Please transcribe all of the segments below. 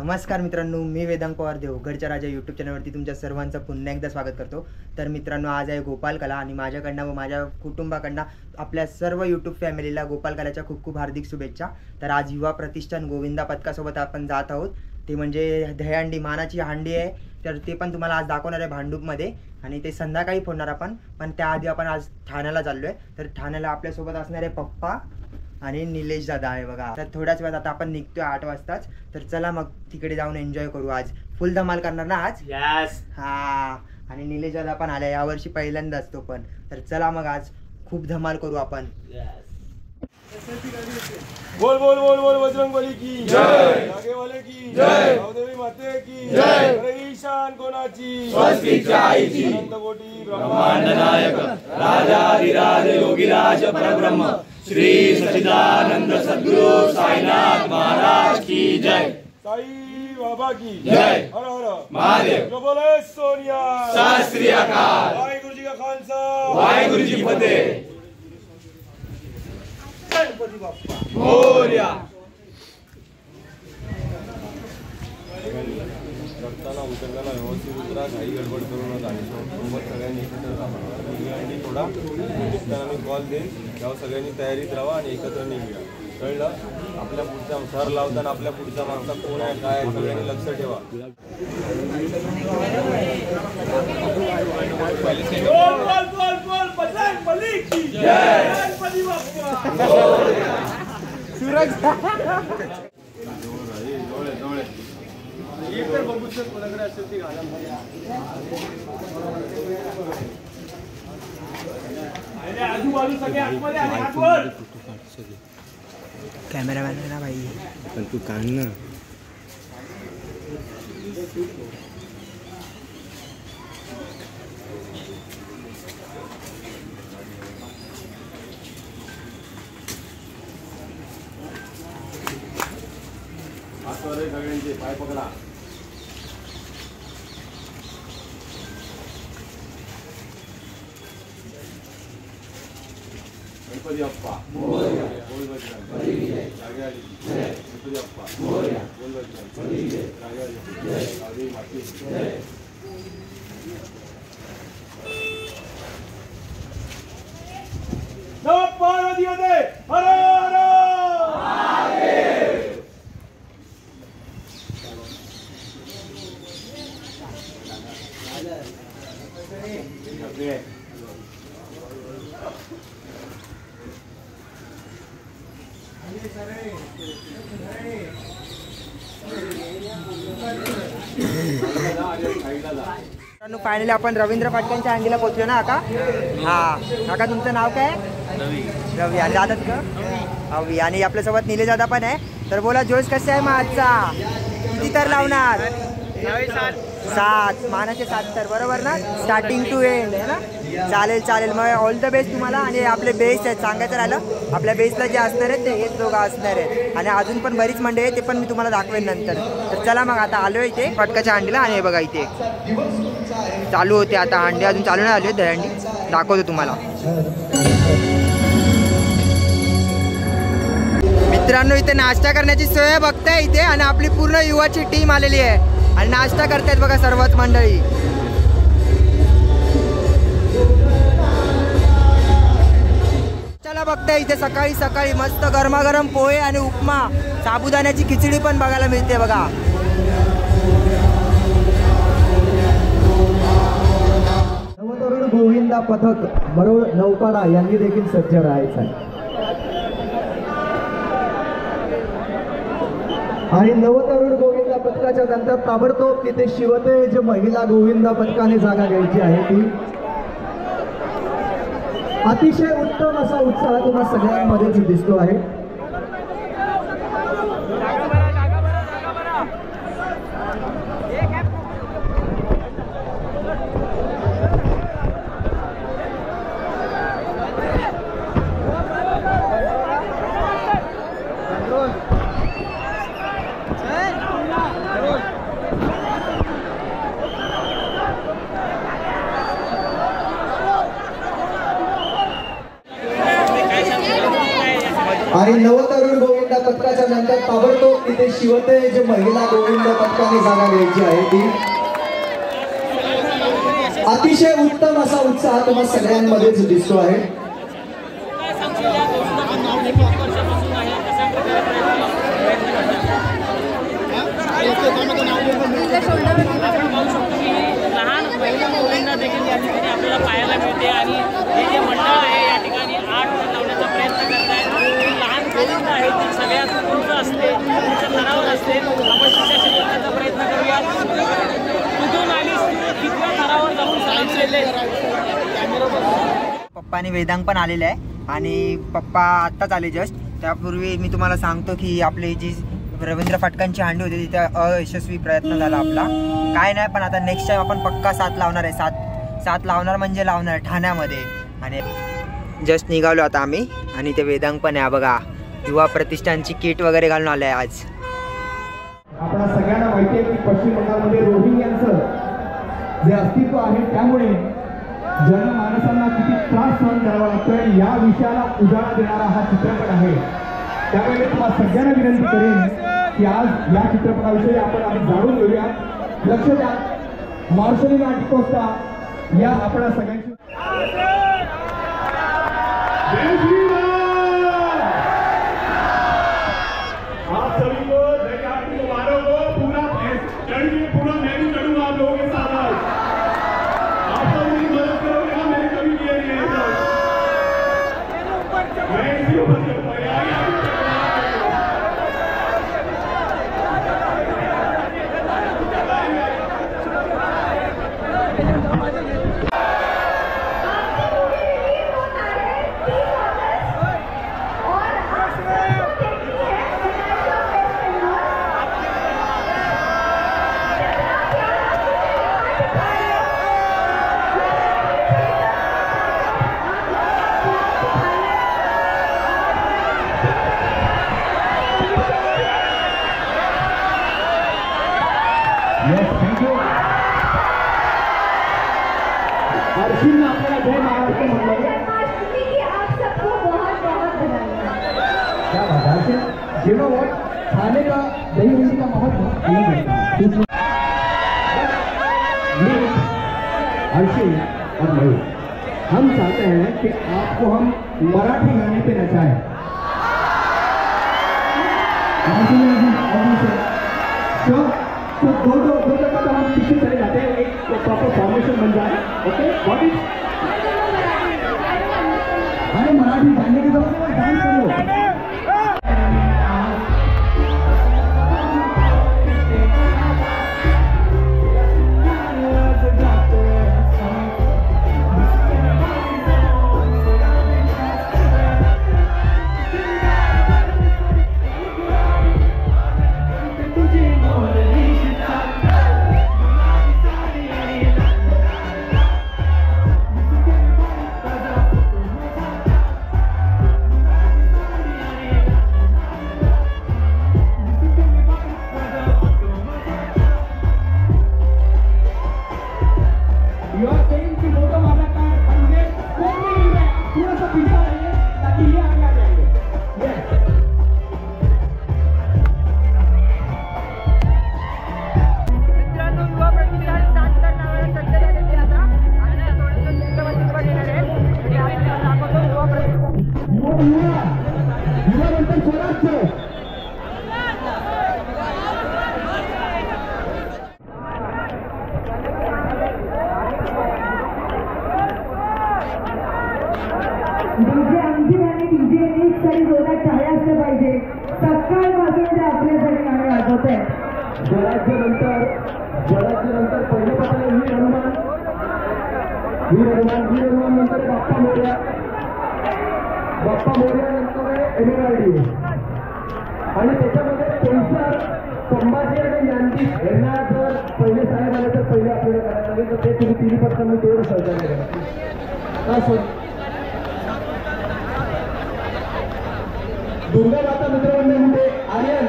नमस्कार मित्रांनो, मी वेदांग पवार देवगडच्या राजा यूट्यूब चॅनलवरती तुमच्या सर्वांचं पुन्हा एकदा स्वागत करतो। तर मित्रांनो, आज आहे गोपालकला आणि माझ्याकडनं व माझ्या कुटुंबाकडनं आपल्या सर्व यूट्यूब फॅमिलीला गोपालकलाच्या खूप खूप हार्दिक शुभेच्छा। तर आज युवा प्रतिष्ठान गोविंदा पथकासोबत आपण जात आहोत, ते म्हणजे दहीहंडी मानाची हंडी आहे। तर ते पण तुम्हाला आज दाखवणार आहे भांडूपमध्ये आणि ते संध्याकाळी फोडणार आपण। पण त्याआधी आपण आज ठाण्याला चाललो आहे। तर ठाण्याला आपल्यासोबत असणार आहे पप्पा आणि निलेश दादा आहे बघा। तर थोड्याच वेळात आता आपण निघतोय 8 वाजताच। तर चला मग तिकडे जाऊन एन्जॉय करू। आज फुल धमाल करणार ना आज? यस। हा, आणि निलेश दादा पण आला यावर्षी पहिल्यांदाच तो पण। तर चला मग आज खूप धमाल करू आपण। बोल बोल बोल बोल बजरंगबली की जय, नागेवाले की जय, गावदेवी माते की जय, ईशान कोणाची स्वस्तिकच्या आईची, अनंत कोटी ब्रह्मांड नायक राजाधिराज योगीराज परब्रह्म श्री सच्चिदानंद सद्गुरु साईनाथ महाराज की जय, साई बाबा की जय, हर हर महादेव, जो बोले सोनिया शास्त्री अकाल, वाहेगुरु जी का खालसा वाहेगुरु जी फतेह, गणपती बाप्पा मोरया। करताना उतरताना व्यवस्थित उतरा, काही गडबड करू नका आणि सोबत सगळ्यांनी एकत्र राहा। आणि थोडा निघताना मी कॉल देईन, तेव्हा सगळ्यांनी तयारीत राहा आणि एकत्र निघूया, कळलं? आपल्या पुढचा सर लावताना आपल्या पुढचा मागचा कोण आहे काय आहे सगळ्यांनी लक्ष ठेवा। कॅमेरामॅन आहे ना भाई, पण तू काढ ना। सगळ्यांचे पाय पकडा। गणपती बाप्पा मोरया, बोल बजरंग जागे आली जय, गणपती बाप्पा मोरया, बोल बजरंग जागे आली जय, गावदेवी माते जय। नमः पार्वती हर हर महादेव। फायनली आपण रवींद्र फाटक्यांच्या हंडीला पोहोचलो ना काका? हा काका, तुमचं नाव काय? रवी। आणि दादा तुझं? अवी। आणि आपल्यासोबत निलेश दादा पण आहे। तर बोला, जोश कसा आहे मग आजचा? किती तर लावणार? 7 मानाचे 7 तर बरोबर ना? स्टार्टिंग टू एंड आहे ना? चालेल चालेल, मग ऑल द बेस्ट तुम्हाला। आणि आपले बेस्ट आहेत, सांगायचं राहिलं, आपल्या बेस्टला जे असणार आहेत ते हेच दोघं असणार आहेत आणि अजून पण बरीच मंडळी आहे, ते पण मी तुम्हाला दाखवेन नंतर। तर चला मग आता आलो इथे फटकाच्या हंडीला आणि हे बघा इथे चालू होते आता हंडी, अजून चालू नाही आली दहीहंडी, दाखवतो तुम्हाला। मित्रांनो, इथे नाश्ता करण्याची सोय बघताय इथे, आणि आपली पूर्ण युवाची टीम आलेली आहे आणि नाश्ता करतायत बघा सर्वच मंडळी। चला बघताय इथे सकाळी सकाळी मस्त गरमागरम पोहे आणि उपमा, साबुदाण्याची खिचडी पण बघायला मिळते बघा। नवतरुण गोविंदा पथक मरोळ नौपाडा यांनी देखील सज्ज राहायचं आहे। आणि नवतरुण गोविंदा पथकाच्या नंतर ताबडतोब तिथे शिवतेज महिला गोविंदा पथकाने जागा घ्यायची आहे। ती अतिशय उत्तम असा उत्साह तुम्हा सगळ्यांमध्येच दिसतो आहे। आणि नवतरुण गोविंदा पथकाच्या नंतर ताबडतोब तिथे शिवतेज महिला गोविंद पथकाने जागा घ्यायची आहे ती अतिशय उत्तम असा उत्साह तुम्हा सगळ्यांमध्येच दिसतो आहे. लहान महिला मुलींना देखील या ठिकाणी आपल्याला पाहायला मिळते आणि हे जे मंडळ आहे या ठिकाणी 8 वर लावण्याचा प्रयत्न करत आहे. लहान मुलींना आहे ती सगळ्यात उंच असते, उंच थरावर असते. आपण तिच्याशी बोलण्याचा प्रयत्न करूया. कुठून आलीस तू, कितव्या थरावर जाऊन सांगितलेले? पप्पा आणि वेदांग पण आलेले आहे आणि पप्पा आत्ताच आले जस्ट. त्यापूर्वी मी तुम्हाला सांगतो की आपली जी रवींद्र फाटकांची हांडी होती तिथे अयशस्वी प्रयत्न झाला आपला. काय नाही, पण आता नेक्स्ट टाइम आपण पक्का 7 लावणार आहे. 7 लावणार म्हणजे लावणार ठाण्यामध्ये. आणि जस्ट निघालो आता आम्ही आणि ते वेदांग पण आहे बघा, युवा प्रतिष्ठानची किट वगैरे घालून आले आहे आज. आपल्या सगळ्यांना माहिती आहे की पश्चिम बंगालमध्ये रोहिंग्यांचं जे अस्तित्व आहे त्यामुळे जनमानसांना किती त्रास सहन करावा लागतो आणि या विषयाला उजाळा देणारा हा चित्रपट आहे. त्यामुळे मी तुम्हाला सगळ्यांना विनंती करेन की आज या चित्रपटाविषयी आपण जाणून घेऊया. लक्ष द्या, मार्शलिंग आर्टिकोस्टा या आपल्या सगळ्यांची आप सभी को जय आरती मुबारक हो. पूरा मैं भी चढ़ूंगा आप लोगों के साथ. आप सब मेरी मदद करोगे. मैंने कभी किया नहीं है ऐसा. मैं इसी ऊपर से खाने का दही बड़ी का महत्व अलग है. अर्शी और मयूर, हम चाहते हैं कि आपको हम मराठी गाने पे नचाएं. तो दो जगह तो हम पीछे चले जाते हैं, एक प्रॉपर फॉर्मेशन बन जाए. ओके, व्हाट इज अरे मराठी गाने के दौरान डांस करो. जलाच्यानंतर पहिले पाहिजे वीर हनुमान नंतर बाप्पा मोरया नंतर एमएलआरडी आणि त्याच्यामध्ये पेन्सर संभाजी आणि ज्ञानदीप यांना जर पहिले साहेब आले तर पहिले आपल्याला करायला लागेल. तर ते तुम्ही तिन्ही पक्षांनी तेवढं सहकार्य करा. दुर्गा माता मित्रमंडळामध्ये आर्यन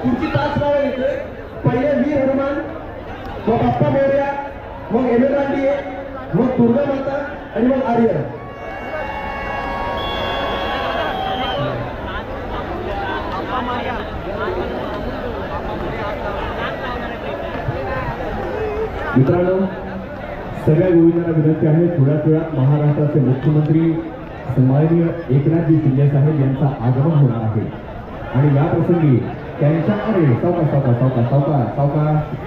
पुढची 5 नावं घेतले. पहिले वीर हनुमान, मग बाप्पा मोरया, मग एमएलआरडी, मग दुर्गा माता आणि मग आर्यन. मित्रांनो, सगळ्या गोविंदांना विनंती आहे, थोड्याच वेळात महाराष्ट्राचे मुख्यमंत्री सन्माननीय एकनाथजी शिंदे साहेब यांचं आगमन होणार आहे आणि या प्रसंगी त्यांच्याकडे सावकाश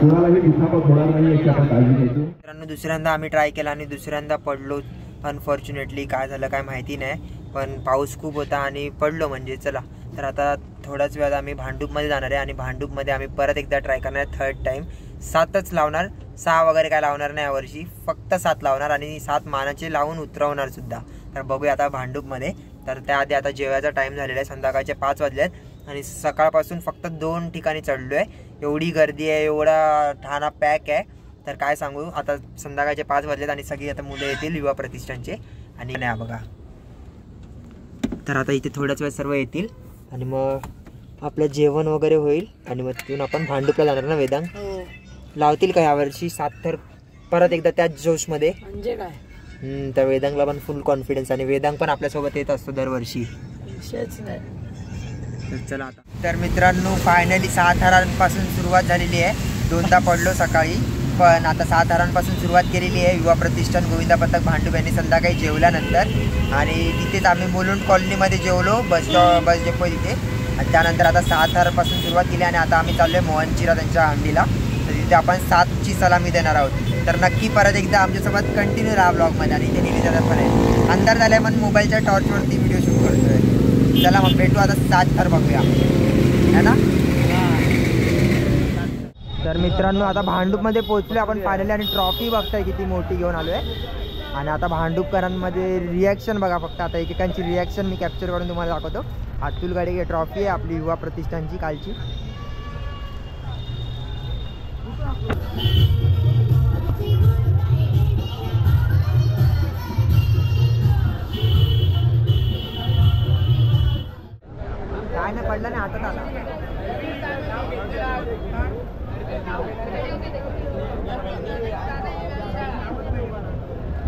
कुणालाही दुखापत होणार नाही याची आपण काळजी घ्यायची. मित्रांनो, दुसऱ्यांदा आम्ही ट्राय केला आणि दुसऱ्यांदा पडलो. अनफॉर्च्युनेटली काय झालं काय माहिती नाही, पण पाऊस खूप होता आणि पडलो. म्हणजे चला, तर आता थोड्याच वेळात आम्ही भांडूपमध्ये जाणार आहे आणि भांडूपमध्ये आम्ही परत एकदा ट्राय करणार आहे. 3rd टाईम 7च लावणार, 6 वगैरे काय लावणार नाही यावर्षी, फक्त 7 लावणार आणि 7 मानाचे लावून उतरवणार सुद्धा. तर बघूया आता भांडूपमध्ये. तर त्याआधी आता जेवायचा टाईम झालेला आहे, संध्याकाळचे 5 वाजलेत आणि सकाळपासून फक्त 2 ठिकाणी चढलो आहे. एवढी गर्दी आहे, एवढा ठाणा पॅक आहे, तर काय सांगू. आता संध्याकाळचे 5 वाजलेत आणि सगळी आता मुलं येतील युवा प्रतिष्ठानचे आणि नाही बघा. तर आता इथे थोड्याच वेळ सर्व येतील आणि मग आपलं जेवण वगैरे होईल आणि मग तिथून आपण भांडूपला जाणार ना. वेदांग लावतील का यावर्षी 7 तर परत एकदा त्याच जोशमध्ये म्हणजे काय. तर वेदांगला पण फुल कॉन्फिडन्स आणि वेदांग पण आपल्यासोबत येत असतो दरवर्षी. विषयच नाही. तर चला आता. तर मित्रांनो, फायनली 6 थरांपासून सुरुवात झालेली आहे. 2दा पडलो सकाळी, पण आता 6 थरांपासून सुरुवात केलेली आहे. युवा प्रतिष्ठान गोविंदा पथक भांडूप यांनी संध्याकाळी जेवल्यानंतर आणि तिथेच आम्ही मुलुंड कॉलनीमध्ये जेवलो, बस डेपो तिथे. आणि त्यानंतर आता 6 थरांपासून सुरुवात केली आणि आता आम्ही चाललो आहे मोहनचिरा त्यांच्या अंडीला. तर तिथे आपण 7ची सलामी देणार आहोत. तर नक्की परत एकदा आमच्यासोबत कंटिन्यू राहा ब्लॉगमध्ये. आणि इथे निलेश पण आहे. अंधार झाला आहे, पण मोबाईलच्या टॉर्चवरती व्हिडिओ शूट करतोय. चला मग भेटू आता 7 थर बघूया, है ना. तर मित्रांनो, आता भांडूपमध्ये पोहोचलो आपण फायनली आणि ट्रॉफी बघताय किती मोठी घेऊन आलो आहे. आणि आता भांडूपकरांमध्ये रिॲक्शन बघा फक्त. आता एकेकांची रिॲक्शन मी कॅप्चर करून तुम्हाला दाखवतो. अतुल गाडे ट्रॉफी आहे आपली युवा प्रतिष्ठानची कालची. काय नाही पडला नाही, हातात आला.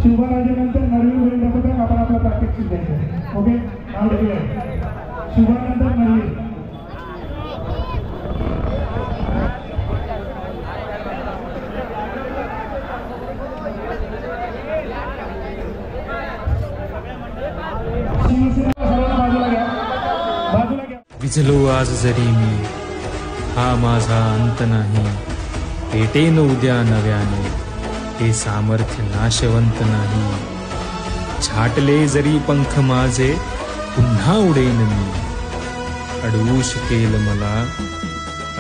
शुभाराजानंतर नवीन गोविंदा पथक आपण आपला प्रॅक्टिस द्यायचं. ओके, नाव लिहूया. शुभानंतर नवीन. विझलो आज जरी मी, हा माझा अंत नाही. पेटेन उद्या नव्याने, हे सामर्थ्य नाशवंत नाही. छाटले जरी पंख माझे, पुन्हा उडेन मी. अडवू शकेल मला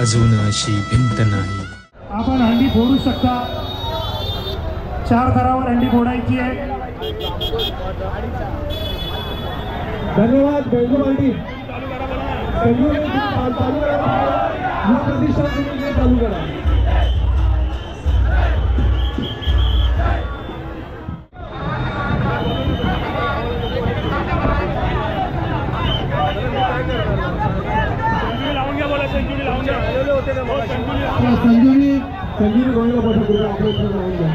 अजून अशी भिंत नाही. आपण हंडी फोडू शकता. 4 थरावर हंडी फोडायची आहे. धन्यवाद. बेंगोबांडी चालू करा. संजीवनी गोविंदा पथक लावून घ्या.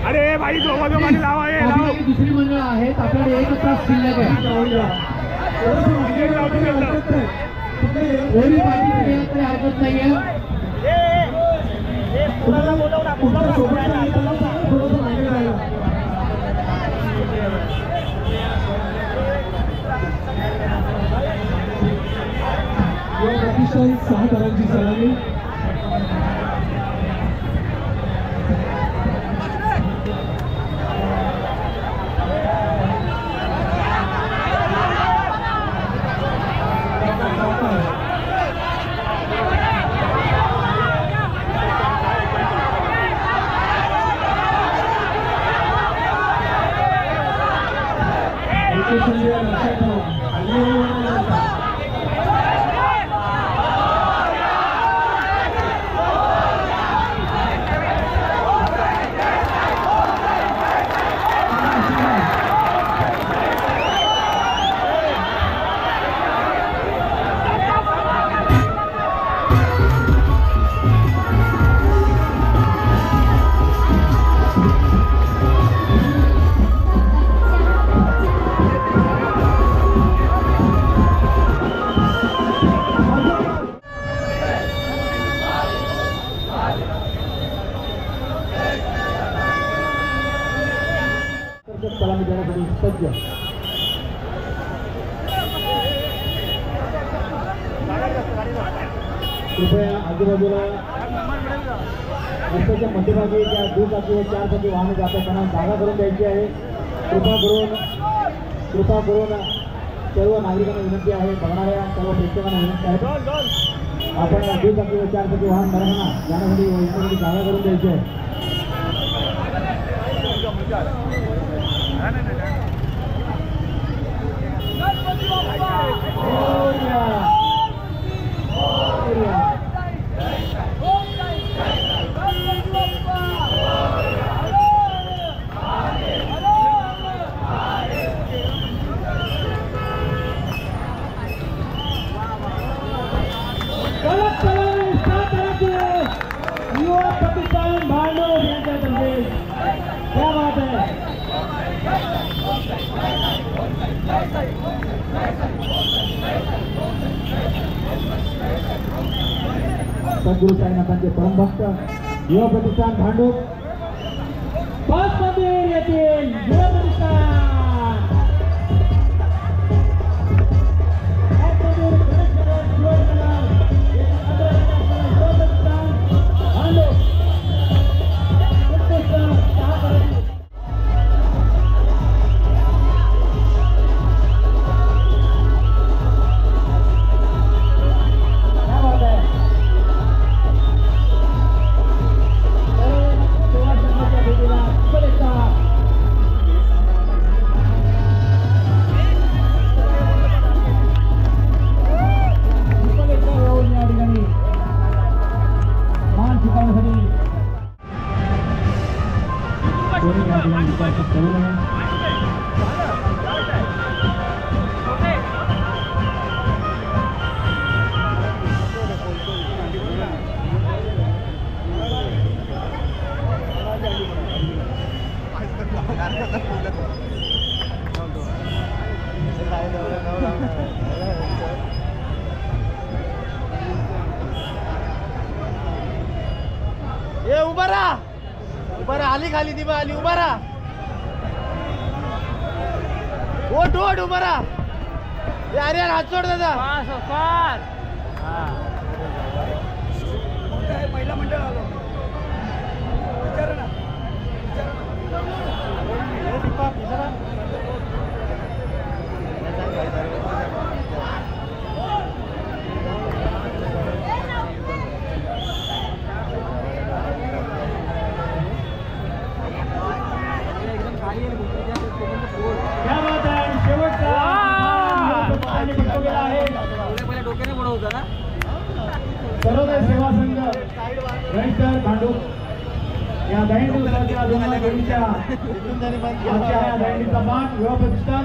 अरे भाई दोघांनी लावा. दुसरी मंडळ आहेत, आपल्याला 1 तास शिल्लक आहे. कोणी पाठी हरकत नाहीये. प्रतिष्ठान 6 थरांची सलामी. कृपया आजूबाजूला रस्त्याच्या मध्यभागी ज्या 2 चाकी व 4 चाकी वाहने जातात त्यांना जागा करून द्यायची आहे. कृपा करून सर्व नागरिकांना विनंती आहे, बघणाऱ्या सर्व प्रेक्षकांना विनंती आहे, आपण 2 चाकी व 4 चाकी वाहन धारकांना जाण्यासाठी जागा करून द्यायची आहे. सद्गुरू साईनाथांचे परमभक्त युवा प्रतिष्ठान भांडूप 5 मध्ये येतील. युवा प्रतिष्ठान उभा राहा आली खाली दिवा आली उभा राहा ओट उभा राहा अरे हात सोड दादा पहिला मंडळ आलो विचार ना सर्वोदय सेवा संघ रजिस्टर भांडूप या दैनिक दिवसाच्या देवीच्या दैनिकचा मान युवा प्रतिष्ठान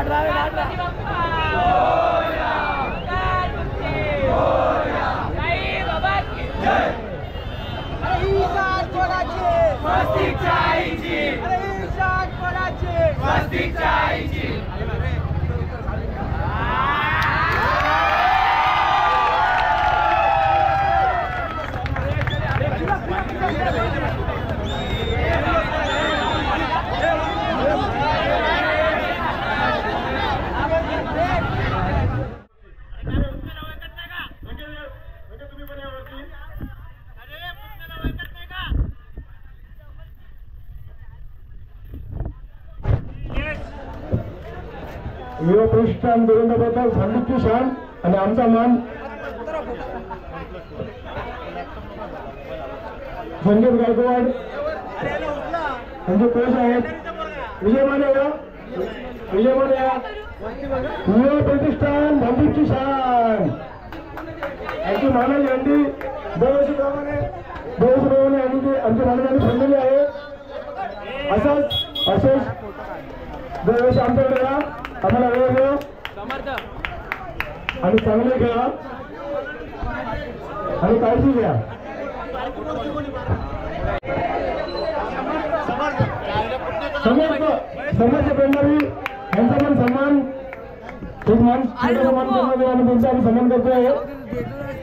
घाट रहा प्रतिष्ठान गोविंदाबद्दल सांगितली शान आणि आमचा मान संजय गायकवाड त्यांचे कोच आहेत विजय माने युवा प्रतिष्ठान भांडीची शान यांची मानव यांनी दरवर्षीप्रमाणे यांनी आमच्या मानवांनी ठरलेली आहे. असंच दरवर्षी आमच्याकडे या, आम्हाला वेळ द्या आणि चांगले घ्या आणि काळजी घ्या. समर्थ पेंढारी यांचा पण सन्मान त्यांचा आम्ही सन्मान करतोय.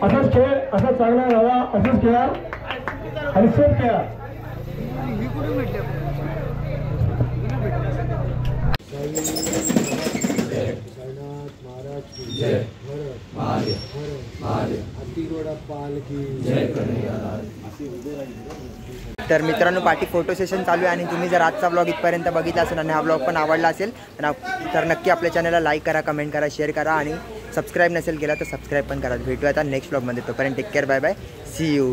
असाच खेळ असाच चांगला राहा, असंच खेळा आणि सेफ खेळा. तर मित्रांनो पाठी फोटो सेशन चालू आहे आणि तुम्ही जर आजचा ब्लॉग इथपर्यंत बघितला असेल आणि हा ब्लॉग पण आवडला असेल तर नक्की आपल्या चॅनलला लाईक करा, कमेंट करा, शेअर करा आणि सबस्क्राईब नसेल केला तर सबस्क्राईब पण करा. भेटूया आता नेक्स्ट ब्लॉगमध्ये. तोपर्यंत take care, bye bye, see you.